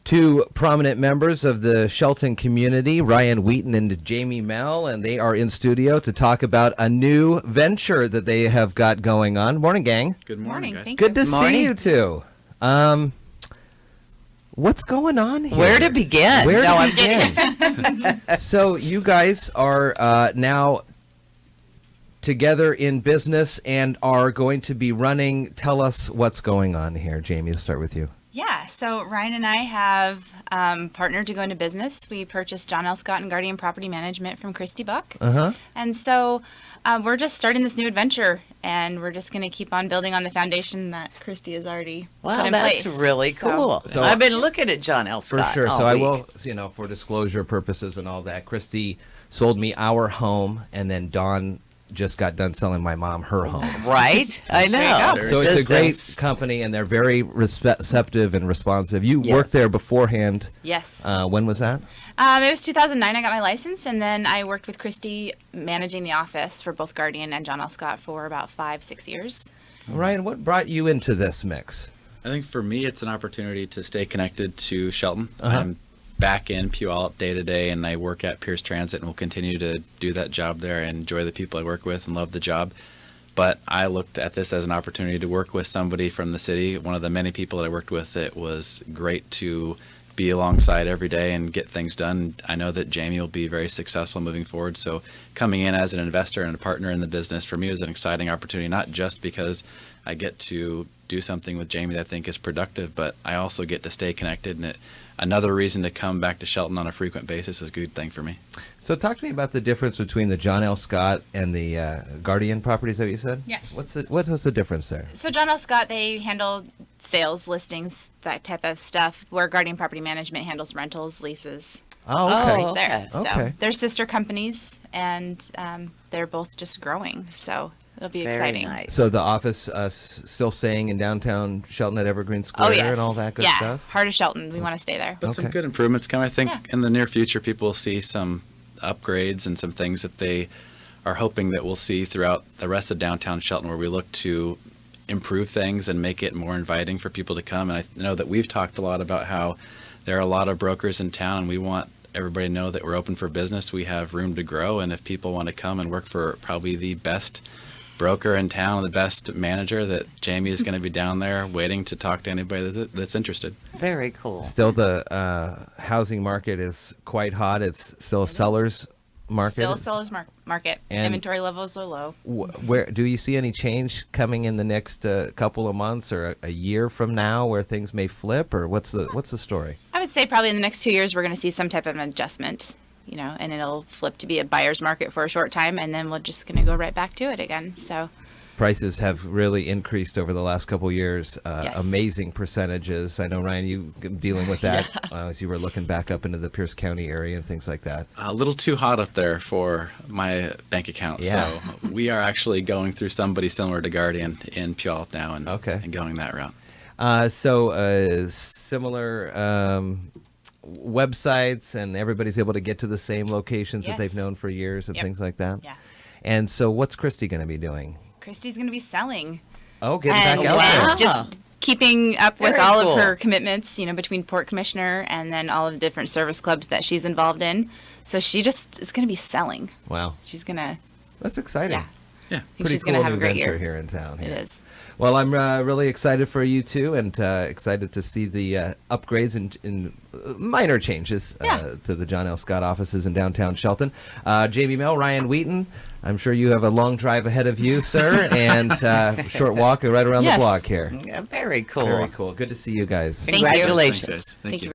Two prominent members of the Shelton community, Ryan Wheaton and Jamie Mell, and they are in studio to talk about a new venture that they have got going on. Morning, gang. Good morning, guys. Good to see you two. What's going on here? Where to begin? So you guys are now together in business and are going to be running. Tell us what's going on here. Jamie, let's start with you. Yeah, so Ryan and I have partnered to go into business. We purchased John L. Scott and Guardian Property Management from Christy Buck. And so we're just starting this new adventure, and we're just going to keep on building on the foundation that Christy has already put in place. That's really cool. So I've been looking at John L. Scott for sure. all So week. I will, for disclosure purposes and all that, Christy sold me our home, and then Dawn just got done selling my mom her home. Right? I know. So it's a great company, and they're very receptive and responsive. You worked there beforehand. Yes. When was that? It was 2009 I got my license, and then I worked with Christy managing the office for both Guardian and John L. Scott for about 5-6 years. Ryan, what brought you into this mix? I think for me, it's an opportunity to stay connected to Shelton. I'm back in Puyallup day to day, and I work at Pierce Transit and will continue to do that job there and enjoy the people I work with and love the job. But I looked at this as an opportunity to work with somebody from the city. One of the many people that I worked with, it was great to be alongside every day and get things done. I know that Jamie will be very successful moving forward. So coming in as an investor and a partner in the business for me was an exciting opportunity, not just because I get to do something with Jamie that I think is productive, but I also get to stay connected, and another reason to come back to Shelton on a frequent basis is a good thing for me. So talk to me about the difference between the John L. Scott and the Guardian properties that you said? Yes. What's the difference there? So John L. Scott, they handle sales, listings, that type of stuff, where Guardian Property Management handles rentals, leases. Oh, okay. Right there. Okay. So Okay. they're sister companies, and they're both just growing. So it'll be Very exciting. nice. So the office still staying in downtown Shelton at Evergreen Square and all that good stuff? Heart of Shelton. We want to stay there. But some good improvements come. I think Yeah. in the near future, people will see some upgrades and some things that they are hoping that we'll see throughout the rest of downtown Shelton, where we look to improve things and make it more inviting for people to come. And I know that we've talked a lot about how there are a lot of brokers in town, and we want everybody to know that we're open for business. We have room to grow, and if people want to come and work for probably the best broker in town, the best manager, that Jamie is going to be down there waiting to talk to anybody that's interested. Very cool. Still the housing market is quite hot. It's still a seller's market. Still a seller's market. And Inventory levels are low. Where do you see any change coming in the next couple of months or a year from now where things may flip, or what's the story? I would say probably in the next 2 years we're going to see some type of an adjustment, and it'll flip to be a buyer's market for a short time, and then we're just going to go right back to it again. So Prices have really increased over the last couple of years. Yes. Amazing percentages. I know, Ryan, you dealing with that as you were looking back up into the Pierce County area and things like that. A little too hot up there for my bank account. Yeah. So we are actually going through somebody similar to Guardian in Puyallup now and going that route. Similar websites, and everybody's able to get to the same locations that they've known for years and things like that. Yeah. And so what's Christy going to be doing? Christy's going to be selling. Oh, getting back out and there. just keeping up with Very all cool. of her commitments, between Port Commissioner and then all of the different service clubs that she's involved in. So she just is going to be selling. Wow. She's going to, That's exciting. Yeah. I think Pretty she's cool going to have a new great venture year. here in town. It here. is. Well, I'm really excited for you two, and excited to see the upgrades and minor changes to the John L. Scott offices in downtown Shelton. Jamie Mell, Ryan Wheaton, I'm sure you have a long drive ahead of you, sir, and short walk right around the block here. Yeah, very cool. Very cool. Good to see you guys. Thank you. Congratulations. Thanks, guys. Thank you.